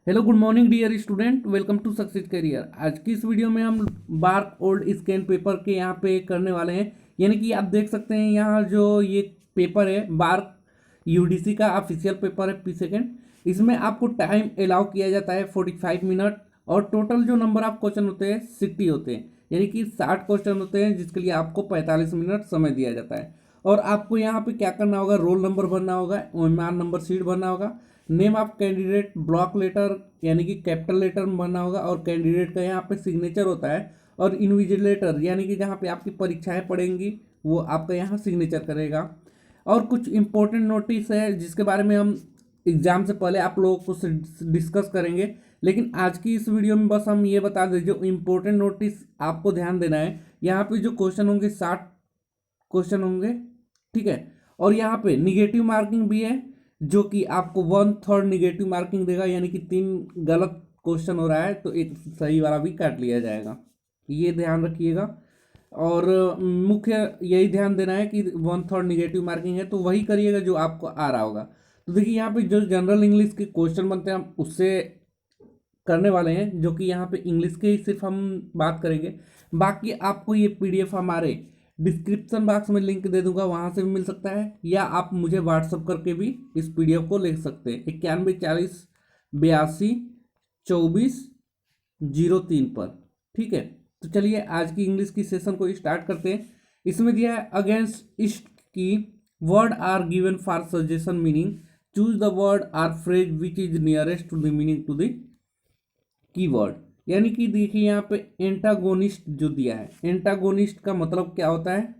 Hello good morning dear student, welcome to success career. आज की इस वीडियो में हम बार्क ओल्ड स्कैन पेपर के यहाँ पे करने वाले हैं। यानी कि आप देख सकते हैं यहाँ जो ये पेपर है बार्क यूडीसी का ऑफिशियल पेपर है पी सेकेंड। इसमें आपको टाइम अलाउ किया जाता है 45 मिनट और टोटल जो नंबर ऑफ क्वेश्चन होते हैं 60 होते हैं। यानी कि 60 क्वेश्चन होते हैं जिसके लिए आपको 45 मिनट समय दिया जाता है। और आपको यहाँ पे क्या करना होगा, रोल नंबर भरना होगा, ओएमआर नंबर शीट भरना होगा, name of candidate block letter यानी कि कैपिटल लेटर में भरना होगा और कैंडिडेट का यहाँ पे सिग्नेचर होता है और इन्विजिलेटर यानी कि जहाँ पे आपकी परीक्षाएं पड़ेंगी वो आपका यहाँ सिग्नेचर करेगा। और कुछ इंपॉर्टेंट नोटिस है जिसके बारे में हम एग्जाम से पहले आप लोगों को डिस्कस करेंगे, लेकिन आज की इस वीडियो में बस हम ये बता दें जो इम्पोर्टेंट नोटिस आपको ध्यान देना है। यहाँ पे जो क्वेश्चन होंगे 60 क्वेश्चन होंगे, ठीक है। और यहाँ पे निगेटिव मार्किंग भी है जो कि आपको 1/3 निगेटिव मार्किंग देगा, यानी कि 3 गलत क्वेश्चन हो रहा है तो एक सही वाला भी काट लिया जाएगा, ये ध्यान रखिएगा। और मुख्य यही ध्यान देना है कि 1/3 निगेटिव मार्किंग है तो वही करिएगा जो आपको आ रहा होगा। तो देखिए यहाँ पे जो जनरल इंग्लिश के क्वेश्चन बनते हैं हम उससे करने वाले हैं, जो कि यहाँ पे इंग्लिश के ही सिर्फ हम बात करेंगे। बाकी आपको ये पीडीएफ हमारे डिस्क्रिप्शन बॉक्स में लिंक दे दूंगा, वहां से भी मिल सकता है, या आप मुझे व्हाट्सअप करके भी इस पीडीएफ को ले सकते हैं 9140822403 पर। ठीक है, तो चलिए आज की इंग्लिश की सेशन को स्टार्ट करते हैं। इसमें दिया है against east key word are given four suggestion meaning, choose the word or phrase which is nearest to the meaning to the keyword. यानी कि देखिए यहाँ पे एंटागोनिस्ट जो दिया है, एंटागोनिस्ट का मतलब क्या होता है?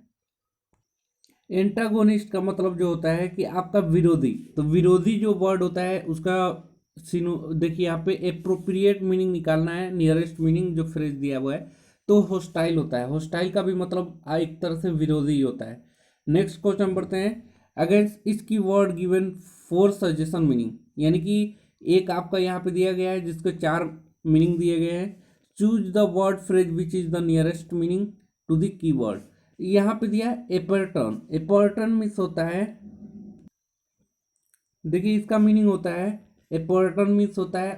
एंटागोनिस्ट का मतलब जो होता है कि आपका विरोधी। तो विरोधी जो वर्ड होता है उसका देखिए यहाँ पे एप्रोप्रिएट मीनिंग निकालना है, नियरेस्ट मीनिंग जो फ्रेज दिया हुआ है। तो होस्टाइल होता है, होस्टाइल का भी मतलब एक तरह से विरोधी ही होता है। नेक्स्ट क्वेश्चन बढ़ते हैं। अगेंस्ट इसकी वर्ड गिवन 4 सजेशन मीनिंग, यानी कि एक आपका यहाँ पे दिया गया है जिसके 4 मीनिंग दिए गए हैं। Choose the word phrase which is the nearest meaning to the keyword. यहाँ पे दिया है एपर्टर्न। एपर्टर्न मीन्स होता है, देखिए इसका मीनिंग होता है, एपर्टर्न मीन्स होता है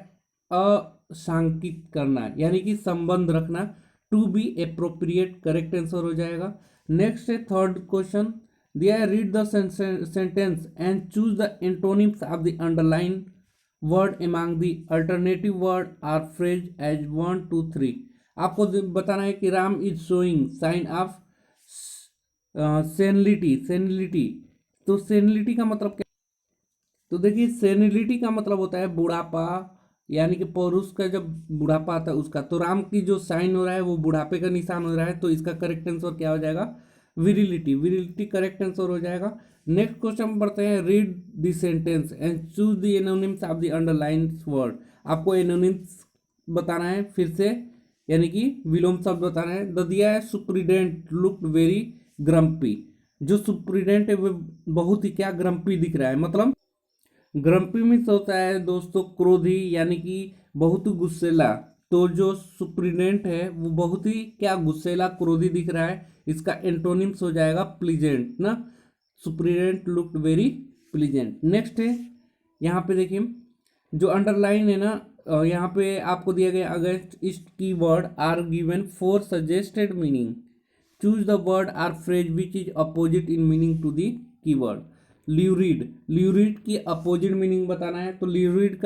अशांकित करना, यानी कि संबंध रखना। To be appropriate correct answer हो जाएगा। नेक्स्ट है थर्ड क्वेश्चन दिया है, read the sentence and choose the antonyms of the underline word among the alternative word or phrase as 1 2 3। आपको बताना है कि Ram is showing sign of senility. Senility, तो सेनिलिटी का मतलब क्या? तो देखिए सेनिलिटी का मतलब होता है बुढ़ापा, यानी कि पुरुष का जब बुढ़ापा आता है उसका। तो राम की जो साइन हो रहा है वो बुढ़ापे का निशान हो रहा है, तो इसका करेक्ट आंसर क्या हो जाएगा? विरिलिटी। विरिलिटी करेक्ट आंसर हो जाएगा। नेक्स्ट क्वेश्चन बढ़ते हैं, read the sentence and choose the anonymous of the underlined word. आपको एनोनिम्स बताना है फिर से, यानी कि विलोम शब्द बताना है। द दिया है सुप्रीडेंट लुक्ड वेरी ग्रम्पी। जो सुप्रीडेंट है वो बहुत ही क्या ग्रम्पी दिख रहा है, मतलब ग्रम्पी मीन्स होता है दोस्तों क्रोधी, यानी कि बहुत गुस्सेला। तो जो सुप्रीडेंट है वो बहुत ही क्या गुस्सेला क्रोधी दिख रहा है, इसका एंटोनिम्स हो जाएगा प्लीजेंट ना। Superintendent looked very pleasant. Next है यहाँ पे देखिए जो अंडरलाइन है ना, यहाँ पे आपको दिया गया अगेंस्ट इस की word are given 4 suggested meaning, choose the word or phrase which is opposite in meaning to the keyword. Lurid, lurid की अपोजिट मीनिंग बताना है। तो ल्यूरिड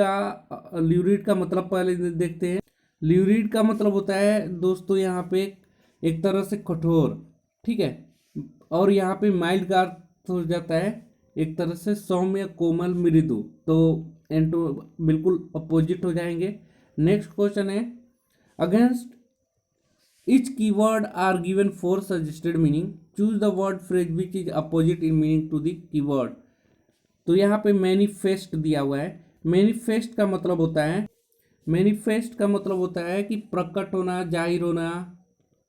का मतलब पहले देखते हैं। ल्यूरिड का मतलब होता है दोस्तों यहाँ पे एक तरह से कठोर, ठीक है। और यहाँ पे माइल्ड का अर्थ हो जाता है एक तरह से सौम्य कोमल मृदु। तो एंटो बिल्कुल अपोजिट हो जाएंगे। नेक्स्ट क्वेश्चन है, against each keyword are given 4 suggested meaning, choose the word phrase which is opposite in meaning to the keyword। तो यहाँ पे मैनिफेस्ट दिया हुआ है। मैनिफेस्ट का मतलब होता है, मैनिफेस्ट का मतलब होता है कि प्रकट होना, जाहिर होना,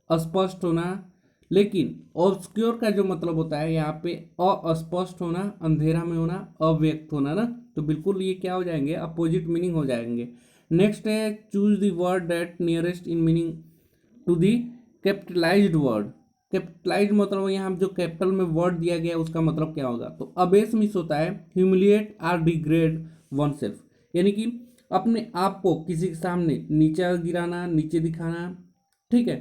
अस्पष्ट होना। लेकिन ऑब्सक्योर का जो मतलब होता है यहाँ पे अस्पष्ट होना, अंधेरा में होना, अव्यक्त होना ना। तो बिल्कुल ये क्या हो जाएंगे, अपोजिट मीनिंग हो जाएंगे। नेक्स्ट है choose the word that nearest in meaning to the capitalized word. Capitalized मतलब यहाँ जो कैपिटल में वर्ड दिया गया उसका मतलब क्या होगा? तो अबेस मिस होता है humiliate or degrade oneself, यानी कि अपने आप को किसी के सामने नीचे गिराना, नीचे दिखाना, ठीक है।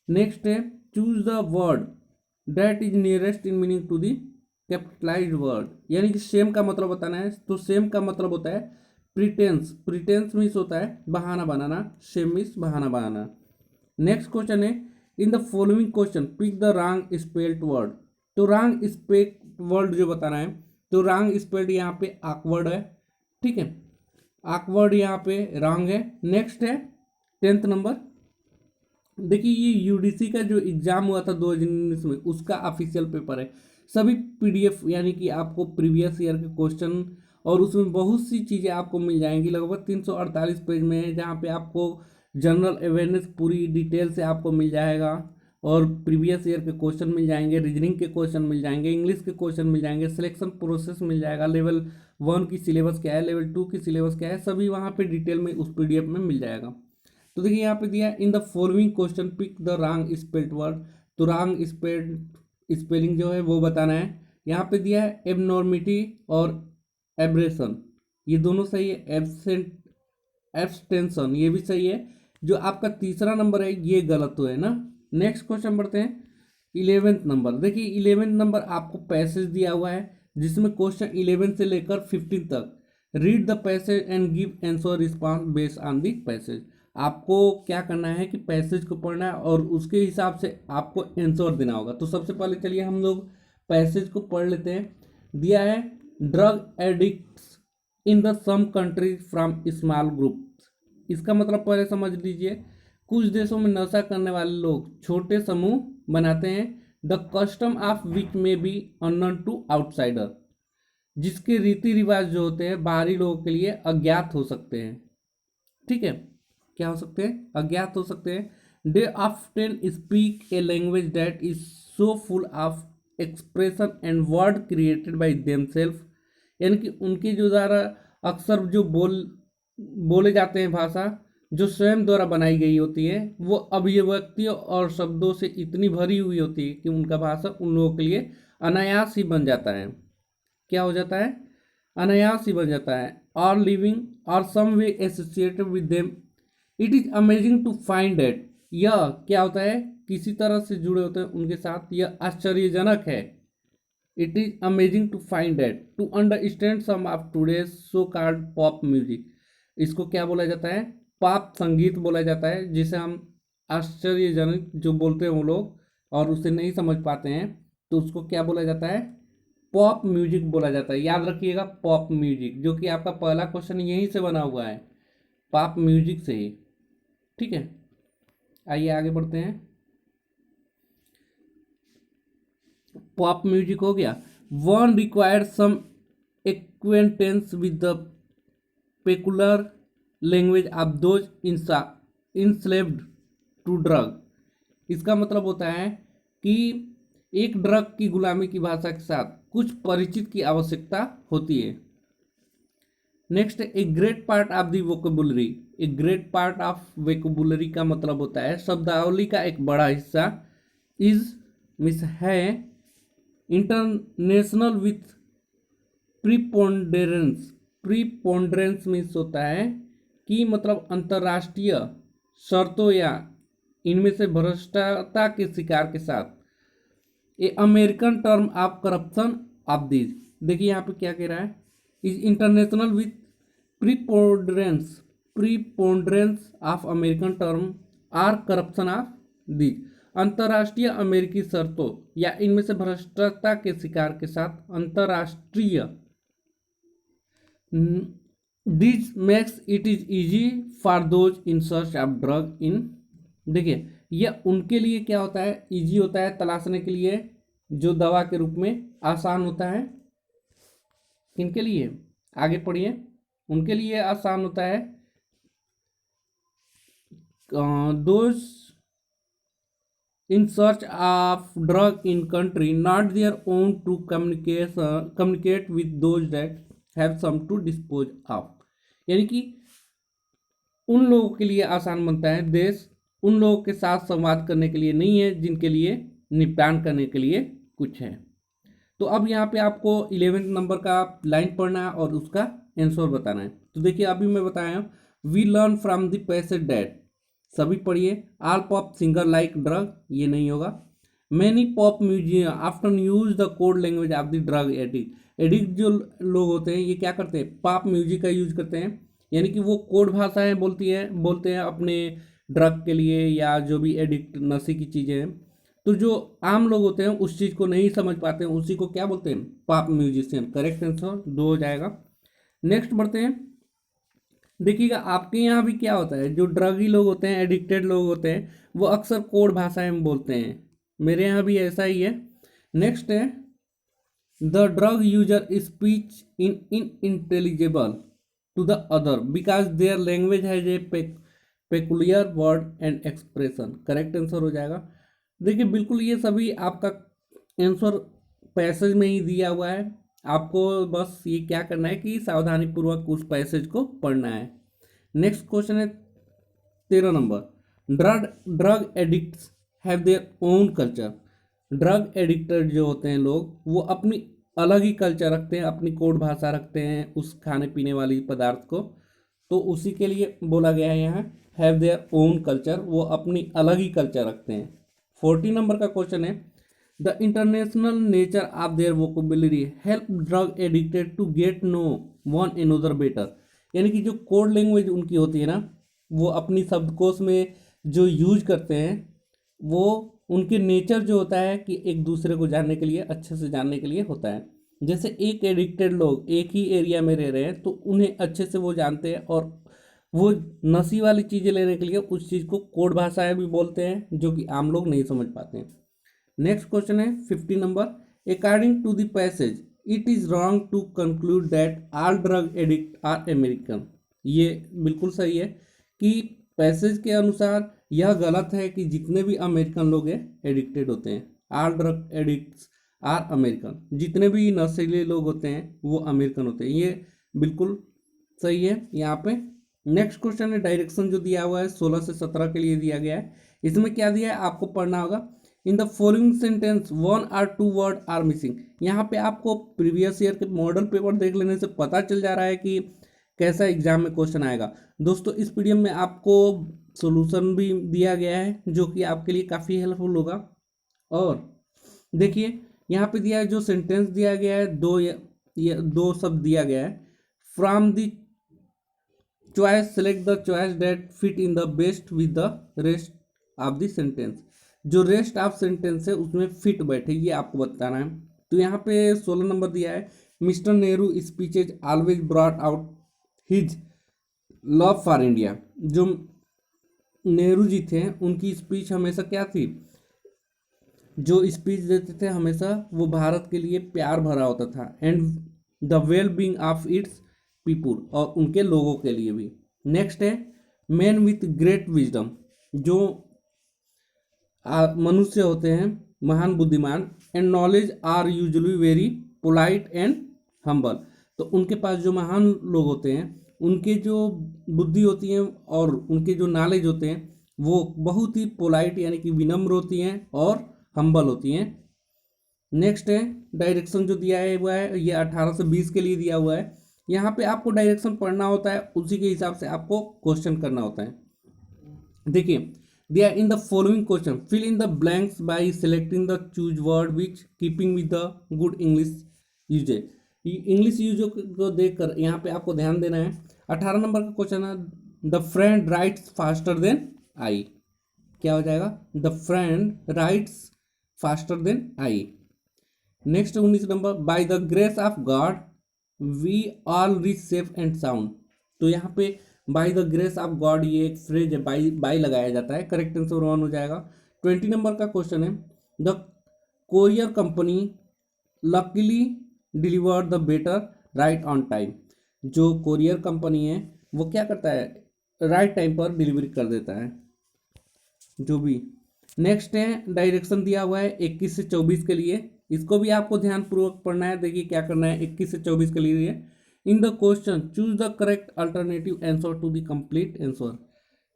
नेक्स्ट है choose the word that is nearest in meaning to the capitalized word, यानी कि सेम का मतलब बताना है। तो सेम का मतलब होता है प्रिटेंस, प्रिटेंस मीन्स होता है बहाना बनाना, सेम मीन्स बहाना बनाना। नेक्स्ट क्वेश्चन है in the following question pick the wrong spelled word. तो रॉन्ग स्पेल्ड वर्ड जो बताना है, तो रॉन्ग स्पेल्ड यहाँ पे ऑकवर्ड है, ठीक है, ऑकवर्ड यहाँ पे रॉन्ग है। नेक्स्ट है 10th नंबर, देखिए ये यूडीसी का जो एग्जाम हुआ था 2019 में, उसका ऑफिशियल पेपर है। सभी पीडीएफ यानी कि आपको प्रीवियस ईयर के क्वेश्चन और उसमें बहुत सी चीज़ें आपको मिल जाएंगी, लगभग 348 पेज में है, जहाँ पे आपको जनरल अवेयरनेस पूरी डिटेल से आपको मिल जाएगा और प्रीवियस ईयर के क्वेश्चन मिल जाएंगे, रीजनिंग के क्वेश्चन मिल जाएंगे, इंग्लिश के क्वेश्चन मिल जाएंगे, सिलेक्शन प्रोसेस मिल जाएगा, लेवल 1 की सिलेबस क्या है, लेवल 2 की सिलेबस क्या है, सभी वहाँ पे डिटेल में उस पीडीएफ में मिल जाएगा। तो देखिए यहाँ पे दिया in the following question pick the wrong spelled word. तो रॉन्ग स्पेल्ड स्पेलिंग जो है वो बताना है। यहाँ पे दिया है एबनॉर्मिटी और एब्रेशन, ये दोनों सही है। एब्सेंट एब्सटेंशन ये भी सही है। जो आपका तीसरा नंबर है ये गलत हुआ है ना। नेक्स्ट क्वेश्चन बढ़ते हैं 11th नंबर। देखिए 11th नंबर आपको पैसेज दिया हुआ है जिसमें क्वेश्चन 11 से लेकर 15 तक, read the passage and give answer response based on the passage. आपको क्या करना है कि पैसेज को पढ़ना है और उसके हिसाब से आपको आंसर देना होगा। तो सबसे पहले चलिए हम लोग पैसेज को पढ़ लेते हैं। दिया है drug addicts in the some countries from small group. इसका मतलब पहले समझ लीजिए, कुछ देशों में नशा करने वाले लोग छोटे समूह बनाते हैं। द कस्टम ऑफ विच में बी अननोन टू आउटसाइडर, जिसके रीति रिवाज जो होते हैं बाहरी लोगों के लिए अज्ञात हो सकते हैं, ठीक है, क्या हो सकते हैं, अज्ञात हो सकते हैं। They often speak a language that is so full of expression and word created by themselves, यानी कि उनकी जो ज़्यादा अक्सर जो बोले जाते हैं भाषा जो स्वयं द्वारा बनाई गई होती है, वो अभिव्यक्तियों और शब्दों से इतनी भरी हुई होती है कि उनका भाषा उन लोगों के लिए अनायास ही बन जाता है। क्या हो जाता है, अनायास ही बन जाता है। और लिविंग और some way associated with them, it is amazing to find that, यह क्या होता है, किसी तरह से जुड़े होते हैं उनके साथ, यह आश्चर्यजनक है। It is amazing to find that to understand some of today's so called pop music. इसको क्या बोला जाता है, पॉप संगीत बोला जाता है, जिसे हम आश्चर्यजनक जो बोलते हैं वो लोग और उसे नहीं समझ पाते हैं, तो उसको क्या बोला जाता है, पॉप म्यूजिक बोला जाता है। याद रखिएगा पॉप म्यूजिक, जो कि आपका पहला क्वेश्चन यहीं से बना हुआ है, पॉप म्यूजिक से ही, ठीक है। आइए आगे बढ़ते हैं। पॉप म्यूजिक हो गया। One required some acquaintance with the peculiar language of those enslaved to drug. इसका मतलब होता है कि एक ड्रग की गुलामी की भाषा के साथ कुछ परिचित की आवश्यकता होती है। Next, a great part of the vocabulary. A great part of vocabulary का मतलब होता है शब्दावली का एक बड़ा हिस्सा। इज मिस है इंटरनेशनल विथ प्रीपोंडेरेंस। प्रीपोंडेरेंस मीन्स होता है कि मतलब अंतर्राष्ट्रीय शर्तों या इनमें से भ्रष्टता के शिकार के साथ। A American term of corruption of this. देखिए यहाँ पे क्या कह रहा है, is international with preponderance, preponderance of American term or corruption of this, अंतर्राष्ट्रीय अमेरिकी शर्तों या इनमें से भ्रष्टता के शिकार के साथ अंतर्राष्ट्रीय। This makes it is easy for those in search of drug इन। देखिए यह उनके लिए क्या होता है, इजी होता है तलाशने के लिए, जो दवा के रूप में आसान होता है। किनके लिए, आगे पढ़िए, उनके लिए आसान होता है those in search of drug in country not their own to communicate with those that have some to dispose of. यानी कि उन लोगों के लिए आसान बनता है देश उन लोगों के साथ संवाद करने के लिए नहीं है जिनके लिए निपटान करने के लिए कुछ है। तो अब यहाँ पे आपको 11th नंबर का लाइन पढ़ना है और उसका आंसर बताना है। तो देखिए अभी मैं बताया, we learn from the passage that, सभी पढ़िए। All pop singer like drug, ये नहीं होगा। Many pop museum after use the code language of the drug addict. Addict जो लोग होते हैं ये क्या करते हैं, पॉप म्यूजिक का यूज करते हैं, यानी कि वो कोड भाषाएं बोलते हैं अपने ड्रग के लिए या जो भी एडिक्ट नशे की चीज़ें हैं। तो जो आम लोग होते हैं उस चीज़ को नहीं समझ पाते हैं, उसी को क्या बोलते हैं, पॉप म्यूजिशियन। करेक्ट आंसर 2 हो जाएगा। नेक्स्ट बढ़ते हैं। देखिएगा आपके यहाँ भी क्या होता है, जो ड्रगी लोग होते हैं, एडिक्टेड लोग होते हैं, वो अक्सर कोड भाषाएं में बोलते हैं। मेरे यहाँ भी ऐसा ही है। नेक्स्ट है, the drug user speech in intelligible to the other because their language has a peculiar word and expression. Correct answer हो जाएगा। देखिए बिल्कुल ये सभी आपका आंसर पैसेज में ही दिया हुआ है, आपको बस ये क्या करना है कि सावधानी पूर्वक उस पैसेज को पढ़ना है। नेक्स्ट क्वेश्चन है 13 number. Drug addicts have their own culture. Drug addicter जो होते हैं लोग, वो अपनी अलग ही कल्चर रखते हैं, अपनी कोड भाषा रखते हैं उस खाने पीने वाली पदार्थ को। तो उसी के लिए बोला गया है यहाँ हैव देयर ओन कल्चर, वो अपनी अलग ही कल्चर रखते हैं। 14 नंबर का क्वेश्चन है, the international nature of their vocabulary help drug addicted to get know one another better. यानी कि जो कोड लैंग्वेज उनकी होती है ना, वो अपनी शब्दकोश में जो यूज करते हैं, वो उनके नेचर जो होता है कि एक दूसरे को जानने के लिए, अच्छे से जानने के लिए होता है। जैसे एक एडिक्टेड लोग एक ही एरिया में रह रहे हैं तो उन्हें अच्छे से वो जानते हैं, और वो नशी वाली चीज़ें लेने के लिए उस चीज़ को कोड भाषाएं भी बोलते हैं जो कि आम लोग नहीं समझ पाते हैं। नेक्स्ट क्वेश्चन है 50 number. According to the passage it is wrong to conclude that all drug addict are American. ये बिल्कुल सही है कि पैसेज के अनुसार यह गलत है कि जितने भी अमेरिकन लोग हैं एडिक्टेड होते हैं। All drug addicts are American, जितने भी नशीले लोग होते हैं वो अमेरिकन होते हैं, ये बिल्कुल सही है यहाँ पे। नेक्स्ट क्वेश्चन है, डायरेक्शन जो दिया हुआ है 16 से 17 के लिए दिया गया है। इसमें क्या दिया है आपको पढ़ना होगा, in the following sentence 1 or 2 word are missing. यहाँ पे आपको प्रीवियस ईयर के मॉडल पेपर देख लेने से पता चल जा रहा है कि कैसा एग्जाम में क्वेश्चन आएगा। दोस्तों इस पीडीएफ में आपको सॉल्यूशन भी दिया गया है जो कि आपके लिए काफ़ी हेल्पफुल होगा। और देखिए यहाँ पे दिया है, जो सेंटेंस दिया गया है, दो शब्द दिया गया है। From the choice select the choice that fit in the best with the rest of the sentence. जो रेस्ट ऑफ सेंटेंस है उसमें फिट बैठे, ये आपको बताना है। तो यहाँ पे 16 नंबर दिया है, mister Nehru speeches always brought out his love for India. जो नेहरू जी थे उनकी स्पीच हमेशा क्या थी, जो स्पीच देते थे हमेशा वो भारत के लिए प्यार भरा होता था, and the well being of its people, और उनके लोगों के लिए भी। नेक्स्ट है, मैन विथ ग्रेट विजडम। जो मनुष्य होते हैं महान बुद्धिमान, and knowledge are usually very polite and humble. तो उनके पास जो महान लोग होते हैं उनके जो बुद्धि होती है और उनके जो नॉलेज होते हैं वो बहुत ही पोलाइट यानी कि विनम्र होती हैं और हम्बल होती हैं। नेक्स्ट है, डायरेक्शन जो दिया है वो है ये 18 से 20 के लिए दिया हुआ है। यहाँ पे आपको डायरेक्शन पढ़ना होता है, उसी के हिसाब से आपको क्वेश्चन करना होता है। देखिए दिया in the following question fill in the blanks by selecting the choose word which keeping with the good English usage. English use को देखकर यहाँ पे आपको ध्यान देना है। 18 नंबर का क्वेश्चन है, the friend writes faster than I. क्या हो जाएगा, the friend writes faster than I. Next 19 number, by the grace of God we all reach safe and sound. तो यहाँ पे by the grace of God ये एक phrase है, by लगाया जाता है। करेक्ट आंसर 1 हो जाएगा। 20 नंबर का क्वेश्चन है, the courier company luckily deliver the better right on time. जो कोरियर कंपनी है वो क्या करता है, राइट टाइम पर डिलीवरी कर देता है जो भी। नेक्स्ट है, डायरेक्शन दिया हुआ है 21 से 24 के लिए, इसको भी आपको ध्यानपूर्वक पढ़ना है। देखिए क्या करना है 21 से 24 के लिए। In the question choose the correct alternative answer to the complete answer.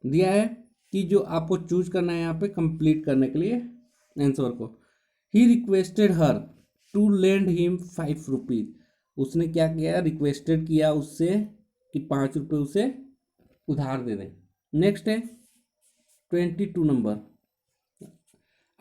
दिया है कि जो आपको चूज करना है यहाँ पे कंप्लीट करने के लिए आंसर को। He requested her to lend him 5 rupees. उसने क्या किया, रिक्वेस्टेड किया उससे कि 5 रुपये उसे उधार दे दें। नेक्स्ट है 22 number,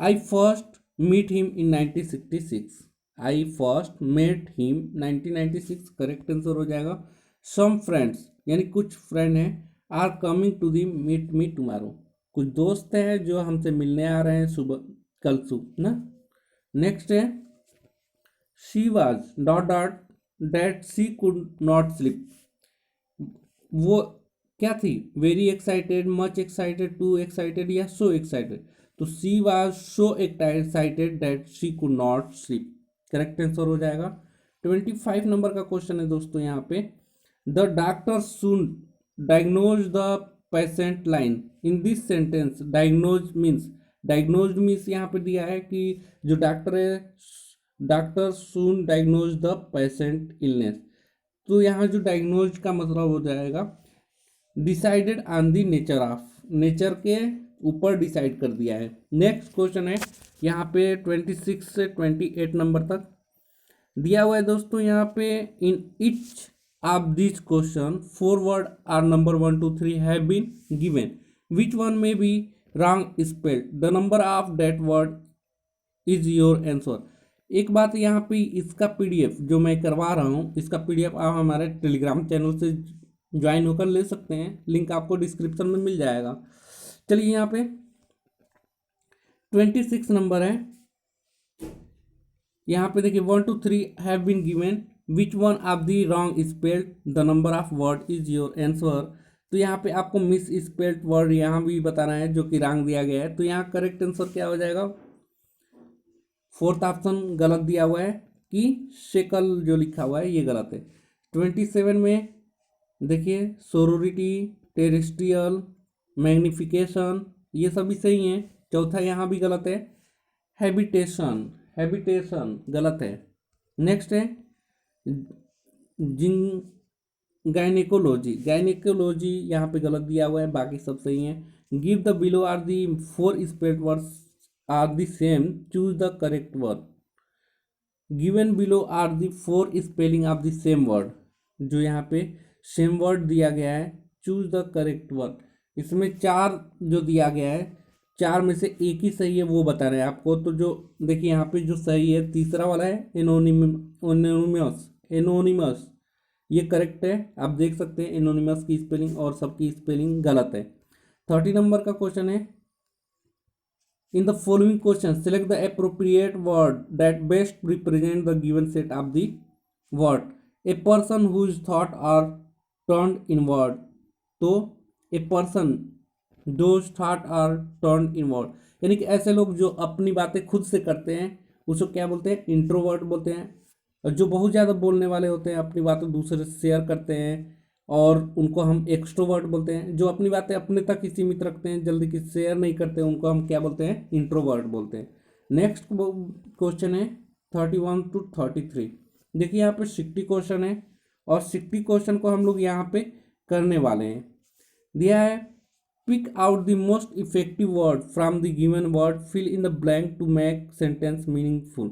I first meet him in 1966। I first met him 1996, correct answer हो जाएगा। सम फ्रेंड्स यानी कुछ फ्रेंड हैं, are coming to the meet me tomorrow, कुछ दोस्त हैं जो हमसे मिलने आ रहे हैं सुबह, कल सुबह ना। नेक्स्ट है she was dot dot that she could not sleep, वो क्या थी, very excited, much excited, to excited या सो एक्साइटेड। तो she was so excited that she could not sleep, correct answer हो जाएगा। 25 नंबर का क्वेश्चन है दोस्तों यहाँ पे, the doctor soon diagnose the patient line in this sentence. Diagnose means यहाँ पे दिया है कि जो डॉक्टर है, doctor soon diagnose the patient illness, तो यहाँ जो डायग्नोज का मतलब हो जाएगा decided on the nature of, nature के ऊपर डिसाइड कर दिया है। नेक्स्ट क्वेश्चन है यहाँ पे 26 से 28 नंबर तक दिया हुआ है दोस्तों। यहाँ पे in each of this question 4 word are number 1 2 3 have been given, which one may be wrong spelled, the number of that word is your answer. एक बात यहाँ पे, इसका पीडीएफ जो मैं करवा रहा हूँ, इसका पीडीएफ आप हमारे टेलीग्राम चैनल से ज्वाइन होकर ले सकते हैं, लिंक आपको डिस्क्रिप्शन में मिल जाएगा। चलिए यहाँ पे 26 नंबर है, यहाँ पे देखिए 1 2 3 have been given, which one of the wrong spelled, the number of word is your answer. तो यहाँ पे आपको मिस स्पेल्ड वर्ड यहाँ भी बताना है जो कि रॉन्ग दिया गया है। तो यहाँ करेक्ट आंसर क्या हो जाएगा, फोर्थ ऑप्शन गलत दिया हुआ है कि शेकल जो लिखा हुआ है ये गलत है। 27 में देखिए सोरोरिटी, टेरेस्ट्रियल, मैग्निफिकेशन ये सभी सही हैं। चौथा यहाँ भी गलत है, हैबिटेशन, हैबिटेशन गलत है। नेक्स्ट है जिन गायनेकोलॉजी, गायनेकोलॉजी यहाँ पे गलत दिया हुआ है, बाकी सब सही है। Give the below are the 4 spelled words are the same, choose the correct word, given below are the 4 spelling of the same word, जो यहाँ पे सेम वर्ड दिया गया है, चूज द करेक्ट वर्ड। इसमें 4 जो दिया गया है, 4 में से एक ही सही है वो बताना है आपको। तो जो देखिए यहाँ पे जो सही है तीसरा वाला है एनोनिमस, एनोनिमस ये करेक्ट है, आप देख सकते हैं एनोनिमस की स्पेलिंग और सबकी स्पेलिंग गलत है। 30 नंबर का क्वेश्चन है, in the following question select the appropriate word that best represent the given set of the word, a person whose thought are turned inward, तो a person those thought are turned inward यानी कि ऐसे लोग जो अपनी बातें खुद से करते हैं उसको क्या बोलते हैं, इंट्रोवर्ट बोलते हैं। और जो बहुत ज़्यादा बोलने वाले होते हैं, अपनी बातें दूसरे से शेयर करते हैं और उनको हम एक्सट्रोवर्ट बोलते हैं। जो अपनी बातें अपने तक ही सीमित रखते हैं, जल्दी किसी शेयर नहीं करते, उनको हम क्या बोलते हैं, इंट्रोवर्ट बोलते हैं। नेक्स्ट क्वेश्चन है 31 to 33। देखिए यहाँ पे 60 क्वेश्चन है और 60 क्वेश्चन को हम लोग यहाँ पे करने वाले हैं। दिया है pick out the most effective word from the given word, fill in the blank to make sentence meaningful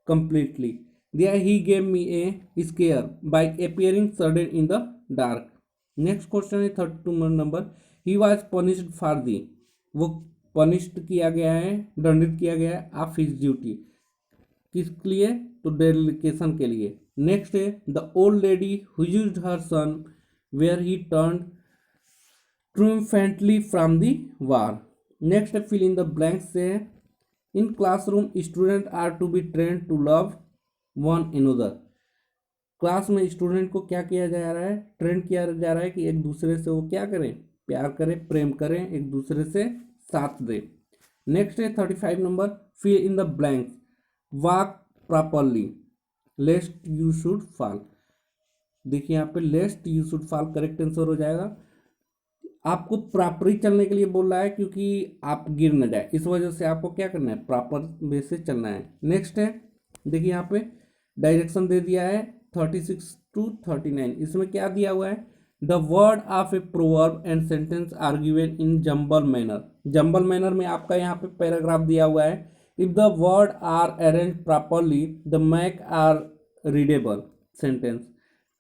completely. दिया he gave me a scare by appearing sudden in the dark. Next question है 32 number, he was punished for the, वो punished किया गया है, दंडित किया गया है ऑफ हिज ड्यूटी, किसके लिए, तो डेलीकेशन के लिए। नेक्स्ट है the old lady who used her son where he turned triumphantly from the war. Next है फिल इन द ब्लैंक्स से, in classroom student are to be train to love one another. Class में student को क्या किया जा रहा है, train किया जा रहा है कि एक दूसरे से वो क्या करें, प्यार करें, प्रेम करें, एक दूसरे से साथ दें। नेक्स्ट है 35 number, fill in the blanks, walk properly lest you should fall. देखिए यहाँ पे lest you should fall correct answer हो जाएगा। आपको प्रॉपरली चलने के लिए बोल रहा है क्योंकि आप गिर न जाए, इस वजह से आपको क्या करना है, प्रॉपर वे से चलना है। नेक्स्ट है देखिए यहाँ पे डायरेक्शन दे दिया है 36 to 39। इसमें क्या दिया हुआ है, the word of a proverb and sentence are given in jumble manner. Jumble manner में आपका यहाँ पे पैराग्राफ दिया हुआ है, if the word are arrange properly the make are readable. Sentence.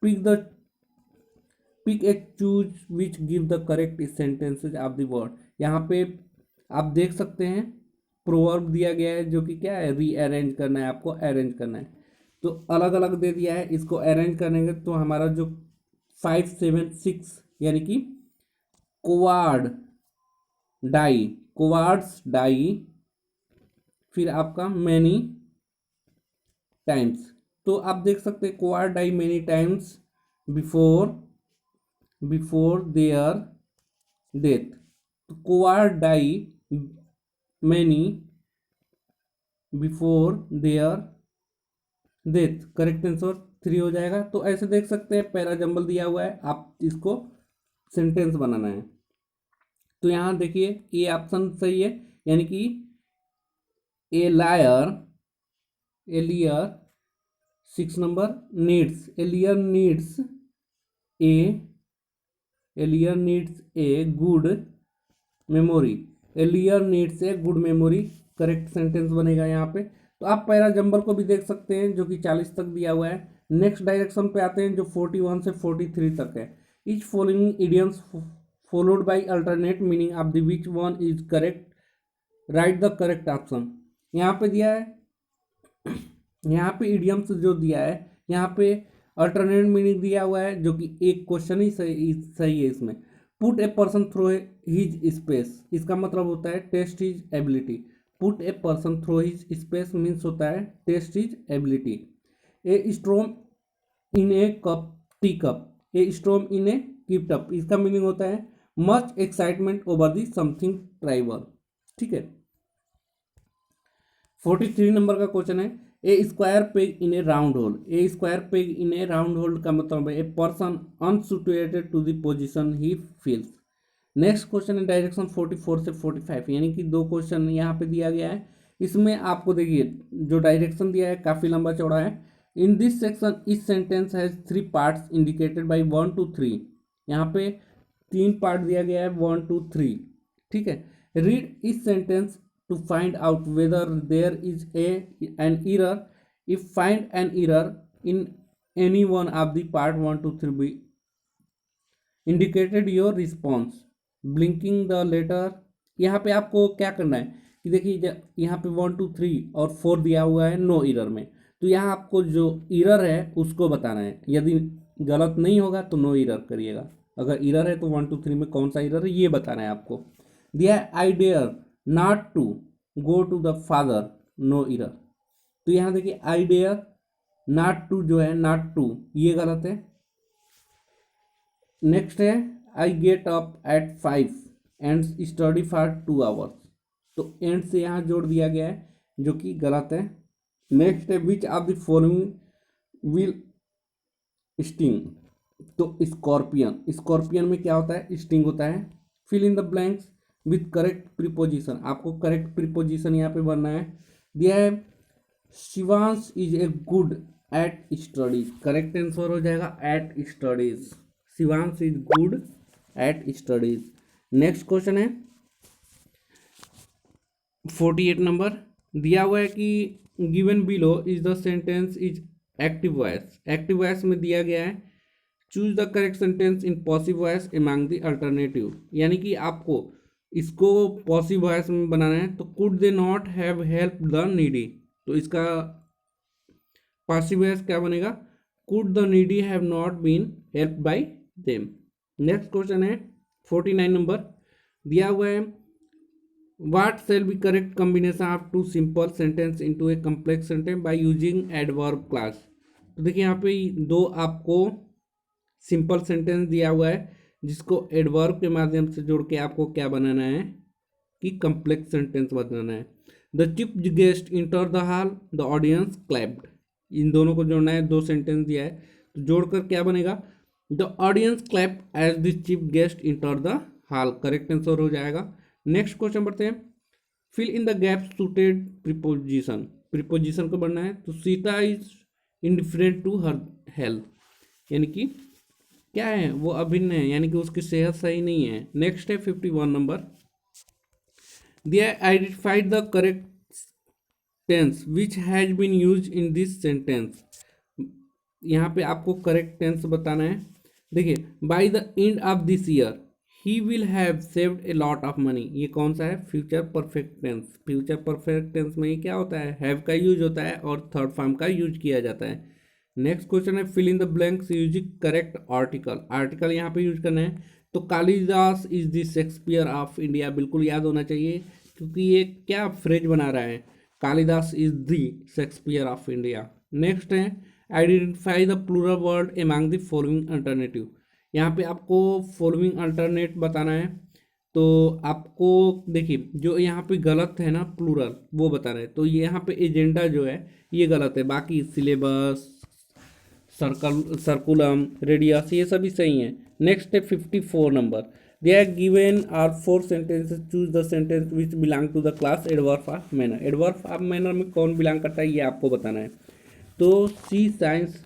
Pick the pick a choose which give the correct sentences of the word. यहाँ पे आप देख सकते हैं प्रोवर्ब दिया गया है जो कि क्या है, रीअरेंज करना है, आपको अरेंज करना है। तो अलग अलग दे दिया है, इसको अरेंज करेंगे तो हमारा जो 5 7 6 यानी कि कोवार्ड डाई, कोवार्ड्स डाई, फिर आपका मैनी टाइम्स। तो आप देख सकते हैं coward die many times before before their death. तो coward die many before their death, correct answer 3 हो जाएगा। तो ऐसे देख सकते हैं पैरा जंबल दिया हुआ है, आप इसको सेंटेंस बनाना है। तो यहाँ देखिए ये ऑप्शन सही है, यानी कि ए lawyer, A लियर 6 number needs, A लियर needs a A लियर needs a good memory, A लियर needs a good memory, correct sentence बनेगा यहाँ पे। तो आप पैरा जंबल को भी देख सकते हैं जो कि 40 तक दिया हुआ है। नेक्स्ट डायरेक्शन पे आते हैं जो 41 से 43 तक है। Etch following idioms followed by alternate meaning of the which one is correct, right the correct option. यहाँ पे दिया है, यहाँ पे इडियम्स जो दिया है, यहाँ पे अल्टरनेट मीनिंग दिया हुआ है जो कि एक क्वेश्चन ही सही है इसमें। Put a person through his space, इसका मतलब होता है test his ability. Put a person through his space means होता है test his ability. A storm in a cup tea cup, a storm in a gift up, इसका meaning होता है much excitement over the something tribal. ठीक है। 43 number का question है a square peg in a round hole. A square peg in a round hole का मतलब है a person unsuited to the position he fills. Next question है direction 44 से 45, यानी कि 2 क्वेश्चन यहाँ पे दिया गया है। इसमें आपको देखिए जो डायरेक्शन दिया है काफ़ी लंबा चौड़ा है। इन दिस सेक्शन इस sentence has 3 parts indicated by 1 to 3, यहाँ पे 3 पार्ट दिया गया है 1 to 3। ठीक है। रीड इस sentence to find out whether there is an error. If find an error in any one of the part 1 to 3 be indicated your response blinking the letter। यहाँ पे आपको क्या करना है कि देखिए यहाँ पे 1 2 3 और 4 दिया हुआ है नो इरर में, तो यहाँ आपको जो इरर है उसको बताना है। यदि गलत नहीं होगा तो नो इरर करिएगा, अगर इरर है तो 1 2 3 में कौन सा इरर है ये बताना है आपको। दिया है I dare not to go to the father, no error. तो यहाँ देखिए आई डेयर नॉट टू जो है नॉट टू ये गलत है। नेक्स्ट है I get up at 5 and study for 2 hours, तो एंड से यहाँ जोड़ दिया गया है जो कि गलत है। नेक्स्ट है which of the following will sting, तो स्कॉर्पियन, स्कॉर्पियन में क्या होता है स्टिंग होता है। Fill in the blanks with correct preposition, आपको करेक्ट प्रीपोजिशन यहाँ पे भरना है। दिया है Shivansh is a good at studies, correct answer हो जाएगा at studies, Shivansh is good at studies. Next question है 48 नंबर, दिया हुआ है कि given below is the sentence is active voice. Active voice में दिया गया है choose the correct sentence in passive voice among the alternative, यानी कि आपको इसको पॉसिव वॉइस में बनाना है। तो could they not have help the needy, तो इसका पॉसिव वॉइस क्या बनेगा could the needy have not been help by them. Next question है 49 नंबर, दिया हुआ है what shall be correct combination of 2 simple sentence into a complex sentence by using adverb clause. तो देखिए यहाँ पे 2 आपको सिंपल सेंटेंस दिया हुआ है जिसको एडवर्ब के माध्यम से जोड़ के आपको क्या बनाना है कि कॉम्प्लेक्स सेंटेंस बनाना है। The chief guest enter the hall the audience clapped, इन दोनों को जोड़ना है। 2 सेंटेंस दिया है तो जोड़कर क्या बनेगा the audience clapped as the chief guest enter the hall, correct answer हो जाएगा। नेक्स्ट क्वेश्चन बढ़ते हैं fill in the gap suited preposition, preposition को बढ़ना है। तो Sita is indifferent to her health, यानी कि क्या है वो अभिन्न है, यानी कि उसकी सेहत सही नहीं है। नेक्स्ट है 51 नंबर, दिया identified the correct tense which has been use in this sentence. यहाँ पे आपको करेक्ट टेंस बताना है। देखिए, by the end of this year he will have saved a lot of money, ये कौन सा है? Future perfect tense. Future perfect tense में ये क्या होता है? हैव का यूज होता है और थर्ड फॉर्म का यूज किया जाता है। नेक्स्ट क्वेश्चन है fill in the blanks using correct article. Article यहाँ पे यूज करना है। तो Kalidas is the Shakespeare of India, बिल्कुल याद होना चाहिए क्योंकि ये क्या फ्रेज बना रहा है, Kalidas is the Shakespeare of India. Next है identify the plural word among the following alternative. यहाँ पे आपको फॉलोइंग अल्टरनेट बताना है। तो आपको देखिए जो यहाँ पे गलत है ना प्लूरल वो बताना है। तो यहाँ पे एजेंडा जो है ये गलत है, बाकी सिलेबस, सर्कुलम, रेडियस ये सभी सही हैं। नेक्स्ट है 54 number. They are given are 4 sentences, choose the sentence which belong to the class adverb of manner. Adverb of manner में कौन बिलोंग करता है ये आपको बताना है। तो सी साइंस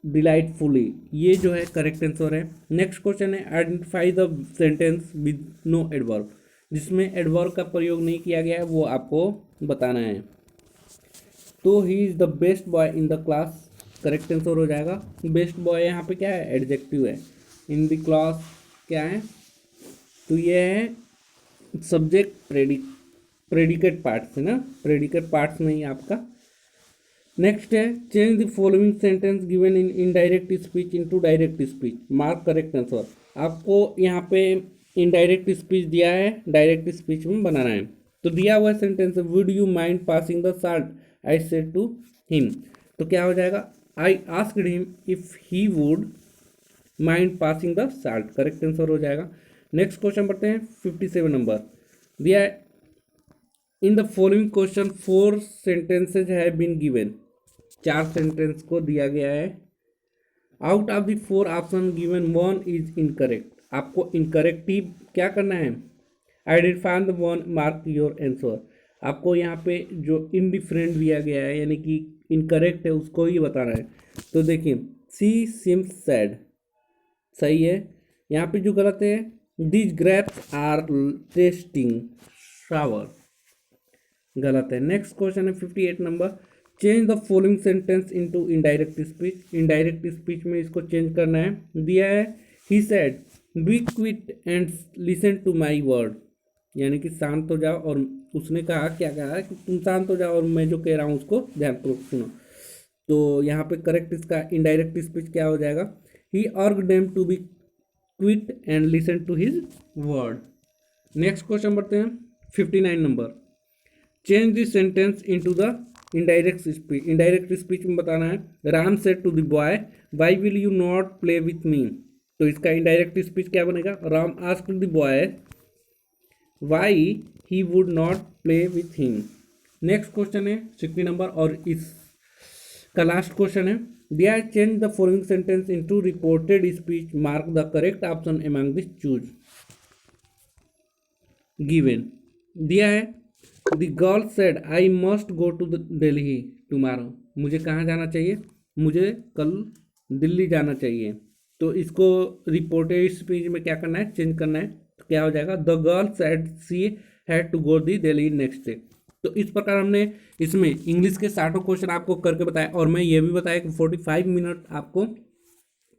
डिलाइटफुली, ये जो है करेक्ट आंसर है। नेक्स्ट क्वेश्चन है identify the sentence with no adverb, जिसमें एडवर्ब का प्रयोग नहीं किया गया है वो आपको बताना है। तो he is the best boy in the class, correct answer हो जाएगा। बेस्ट बॉय यहाँ पे क्या है? एडजेक्टिव है। इन द क्लास क्या है? तो ये है सब्जेक्ट प्रेडिकेट पार्ट्स है ना, प्रेडिकेट पार्ट्स में ही आपका। नेक्स्ट है change the following sentence given in indirect speech into direct speech, mark correct answer. आपको यहाँ पे इनडायरेक्ट स्पीच दिया है, डायरेक्ट स्पीच में बनाना है। तो दिया हुआ सेंटेंस है would you mind passing the salt I said to him, तो क्या हो जाएगा? I asked him if he would mind passing the salt, correct answer हो जाएगा। नेक्स्ट क्वेश्चन पढ़ते हैं 57 नंबर। दिया है in the following question 4 sentences have been given, 4 sentence को दिया गया है। Out of the 4 option given 1 is incorrect, आपको इनकरेक्ट ही क्या करना है? Identify the one, mark your answer. आपको यहाँ पे जो इनडिफरेंट दिया गया है यानी कि इनकरेक्ट है उसको ही बताना है। तो देखिए सी सिम्स सैड सही है। यहाँ पे जो गलत है this grapes are testing shower, गलत है। नेक्स्ट क्वेश्चन है 58 number. Change the following sentence into indirect speech, indirect speech में इसको चेंज करना है। दिया है he said be quiet and listen to my word, यानी कि शांत हो जाओ, और उसने कहा क्या कहा कि तुम शांत हो जाओ और मैं जो कह रहा हूँ उसको ध्यानपूर्वक सुनो। तो यहाँ पे करेक्ट इसका इनडायरेक्ट स्पीच क्या हो जाएगा? He argued them to be quiet and listen to his word. Next question बढ़ते हैं 59 number. Change this sentence into the indirect speech, indirect speech में बताना है Ram said to the boy why will you not play with me, तो इसका indirect speech क्या बनेगा? Ram asked the boy why he would not play with him. Next question है 60 number और इसका लास्ट क्वेश्चन है दिया change the following sentence into reported speech, mark the correct option among this choose given. दिया है the girl said I must go to Delhi tomorrow, मुझे कहाँ जाना चाहिए? मुझे कल दिल्ली जाना चाहिए। तो इसको रिपोर्टेड स्पीच में क्या करना है? चेंज करना है। तो क्या हो जाएगा? The girl said she had to go the Delhi next day. तो इस प्रकार हमने इसमें इंग्लिश के 60 क्वेश्चन आपको करके बताया, और मैं ये भी बताया कि 45 मिनट आपको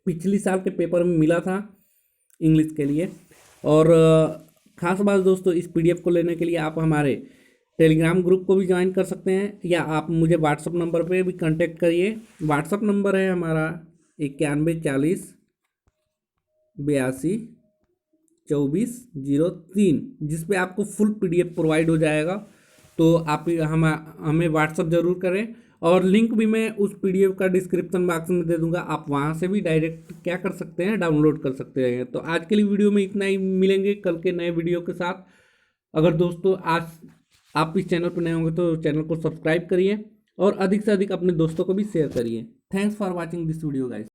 पिछली साल के पेपर में मिला था इंग्लिश के लिए। और ख़ास बात दोस्तों, इस PDF को लेने के लिए आप हमारे टेलीग्राम ग्रुप को भी ज्वाइन कर सकते हैं, या आप मुझे व्हाट्सअप नंबर पे भी कांटेक्ट करिए। व्हाट्सअप नंबर है हमारा 91 40 82 24 03, जिस पे आपको फुल PDF प्रोवाइड हो जाएगा। तो आप हमें व्हाट्सअप ज़रूर करें, और लिंक भी मैं उस PDF का डिस्क्रिप्शन बॉक्स में दे दूंगा, आप वहाँ से भी डायरेक्ट क्या कर सकते हैं? डाउनलोड कर सकते हैं। तो आज के लिए वीडियो में इतना ही, मिलेंगे कल के नए वीडियो के साथ। अगर दोस्तों आज आप इस चैनल पर नए होंगे तो चैनल को सब्सक्राइब करिए और अधिक से अधिक अपने दोस्तों को भी शेयर करिए। Thanks for watching this video guys.